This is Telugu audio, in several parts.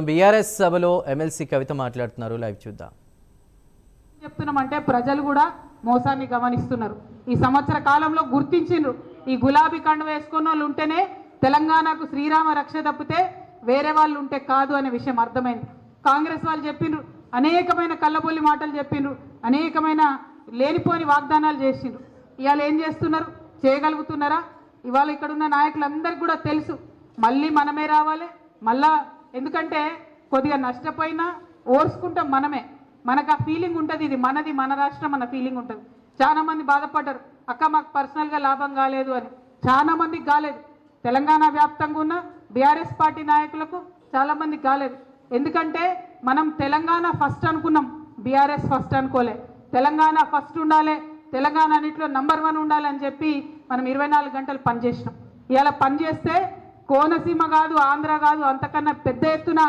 బీఆర్ఎస్ సభలో ఎమ్మెల్సీ కవిత మాట్లాడుతున్నారు. లైవ్ చూద్దాం. చెప్తున్నామంటే ప్రజలు కూడా మోసాన్ని గమనిస్తున్నారు. ఈ సంవత్సర కాలంలో గుర్తించిండ్రు ఈ గులాబీ కండువ వేసుకున్న వాళ్ళు ఉంటేనే తెలంగాణకు శ్రీరామ రక్ష తప్పితే వేరే వాళ్ళు ఉంటే కాదు అనే విషయం అర్థమైంది. కాంగ్రెస్ వాళ్ళు చెప్పిండ్రు, అనేకమైన కళ్ళబొల్లి మాటలు చెప్పిండ్రు, అనేకమైన లేనిపోని వాగ్దానాలు చేసిండ్రు. ఇవాళ ఏం చేస్తున్నారు? చేయగలుగుతున్నారా? ఇవాళ ఇక్కడ ఉన్న నాయకులందరికీ కూడా తెలుసు మళ్ళీ మనమే రావాలి. మళ్ళా ఎందుకంటే కొద్దిగా నష్టపోయినా ఓర్చుకుంటాం మనమే. మనకు ఆ ఫీలింగ్ ఉంటుంది, ఇది మనది, మన రాష్ట్రం అన్న ఫీలింగ్ ఉంటుంది. చాలా మంది బాధపడ్డారు, అక్క మాకు పర్సనల్గా లాభం కాలేదు అని. చాలా మందికి కాలేదు. తెలంగాణ వ్యాప్తంగా ఉన్న బీఆర్ఎస్ పార్టీ నాయకులకు చాలా మందికి కాలేదు. ఎందుకంటే మనం తెలంగాణ ఫస్ట్ అనుకున్నాం, బీఆర్ఎస్ ఫస్ట్ అనుకోలే. తెలంగాణ ఫస్ట్ ఉండాలి, తెలంగాణ అన్నింటిలో నంబర్ 1 ఉండాలని చెప్పి మనం 24 గంటలు పనిచేసినాం. ఇవాళ పనిచేస్తే కోనసీమ కాదు, ఆంధ్ర కాదు, అంతకన్నా పెద్ద ఎత్తున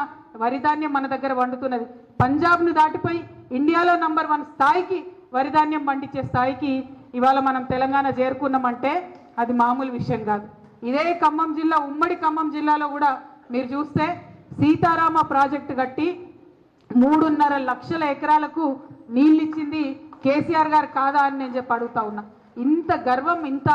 వరిధాన్యం మన దగ్గర వండుతున్నది. పంజాబ్ను దాటిపోయి ఇండియాలో నంబర్ 1 స్థాయికి వరిధాన్యం పండించే స్థాయికి ఇవాళ మనం తెలంగాణ చేరుకున్నామంటే అది మామూలు విషయం కాదు. ఇదే ఖమ్మం జిల్లా, ఉమ్మడి ఖమ్మం జిల్లాలో కూడా మీరు చూస్తే సీతారామ ప్రాజెక్టు కట్టి 3.5 లక్షల ఎకరాలకు నీళ్ళు ఇచ్చింది కేసీఆర్ గారు కాదా అని నేను చెప్పి అడుగుతా ఉన్నా. ఇంత గర్వం, ఇంత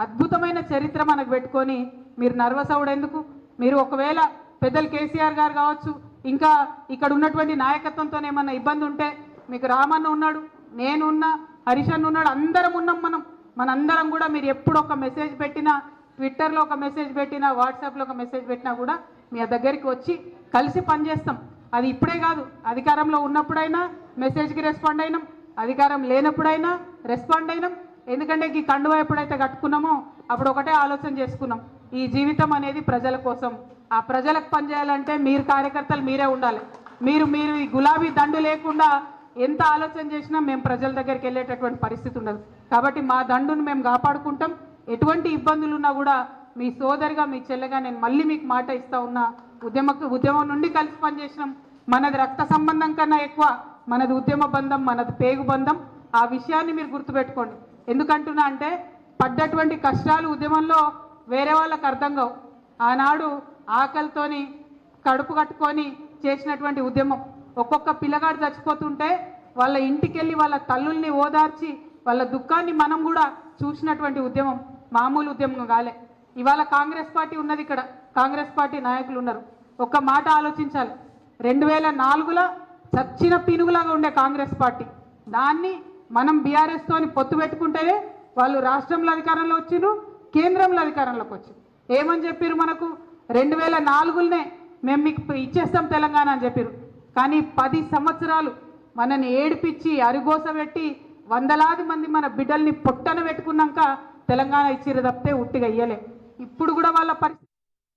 అద్భుతమైన చరిత్ర మనకు పెట్టుకొని మీరు నర్వస్ అవ్వడెందుకు? మీరు ఒకవేళ పెద్దలు కేసీఆర్ గారు కావచ్చు, ఇంకా ఇక్కడ ఉన్నటువంటి నాయకత్వంతో ఏమన్నా ఇబ్బంది ఉంటే మీకు రామన్న ఉన్నాడు, నేను ఉన్నా, హరీష్ అన్న ఉన్నాడు, అందరం ఉన్నాం. మనందరం కూడా మీరు ఎప్పుడు ఒక మెసేజ్ పెట్టినా, ట్విట్టర్లో ఒక మెసేజ్ పెట్టినా, వాట్సాప్లో ఒక మెసేజ్ పెట్టినా కూడా మీ దగ్గరికి వచ్చి కలిసి పనిచేస్తాం. అది ఇప్పుడే కాదు, అధికారంలో ఉన్నప్పుడైనా మెసేజ్కి రెస్పాండ్ అయినాం, అధికారం లేనప్పుడైనా రెస్పాండ్ అయినాం. ఎందుకంటే ఈ కండువా ఎప్పుడైతే కట్టుకున్నామో అప్పుడు ఒకటే ఆలోచన చేసుకున్నాం, ఈ జీవితం అనేది ప్రజల కోసం. ఆ ప్రజలకు పనిచేయాలంటే మీరు కార్యకర్తలు మీరే ఉండాలి. మీరు ఈ గులాబీ దండు లేకుండా ఎంత ఆలోచన చేసినా మేము ప్రజల దగ్గరికి వెళ్ళేటటువంటి పరిస్థితి ఉండదు. కాబట్టి మా దండును మేము కాపాడుకుంటాం. ఎటువంటి ఇబ్బందులు ఉన్నా కూడా మీ సోదరిగా, మీ చెల్లెగా నేను మళ్ళీ మీకు మాట ఇస్తా ఉన్నా. ఉద్యమం నుండి కలిసి పనిచేసినాం. మనది రక్త సంబంధం కన్నా ఎక్కువ మనది ఉద్యమ బంధం, మనది పేగు బంధం. ఆ విషయాన్ని మీరు గుర్తుపెట్టుకోండి. ఎందుకంటున్నా అంటే పడ్డటువంటి కష్టాలు ఉద్యమంలో వేరే వాళ్ళకి అర్థం కావు. ఆనాడు ఆకలితోని కడుపు కట్టుకొని చేసినటువంటి ఉద్యమం, ఒక్కొక్క పిల్లగాడు చచ్చిపోతుంటే వాళ్ళ ఇంటికి వెళ్ళి వాళ్ళ తల్లుల్ని ఓదార్చి వాళ్ళ దుఃఖాన్ని మనం కూడా చూసినటువంటి ఉద్యమం మామూలు ఉద్యమం కాలే. ఇవాళ కాంగ్రెస్ పార్టీ ఉన్నది, ఇక్కడ కాంగ్రెస్ పార్టీ నాయకులు ఉన్నారు. ఒక్క మాట ఆలోచించాలి, 2004లో చచ్చిన పీనుగులాగా ఉండే కాంగ్రెస్ పార్టీ, దాన్ని మనం బీఆర్ఎస్ తోని పొత్తు పెట్టుకుంటేనే వాళ్ళు రాష్ట్రంలో అధికారంలో వచ్చిండ్రు, కేంద్రంలో అధికారంలోకి వచ్చి ఏమని చెప్పారు? మనకు 2004లోనే మేము మీకు ఇచ్చేస్తాం తెలంగాణ అని చెప్పారు. కానీ 10 సంవత్సరాలు మనని ఏడిపించి అరిగోస పెట్టి వందలాది మంది మన బిడ్డల్ని పొట్టన పెట్టుకున్నాక తెలంగాణ ఇచ్చిరు తప్పితే ఉట్టిగా ఇయ్యలే. ఇప్పుడు కూడా వాళ్ళ పరిస్థితి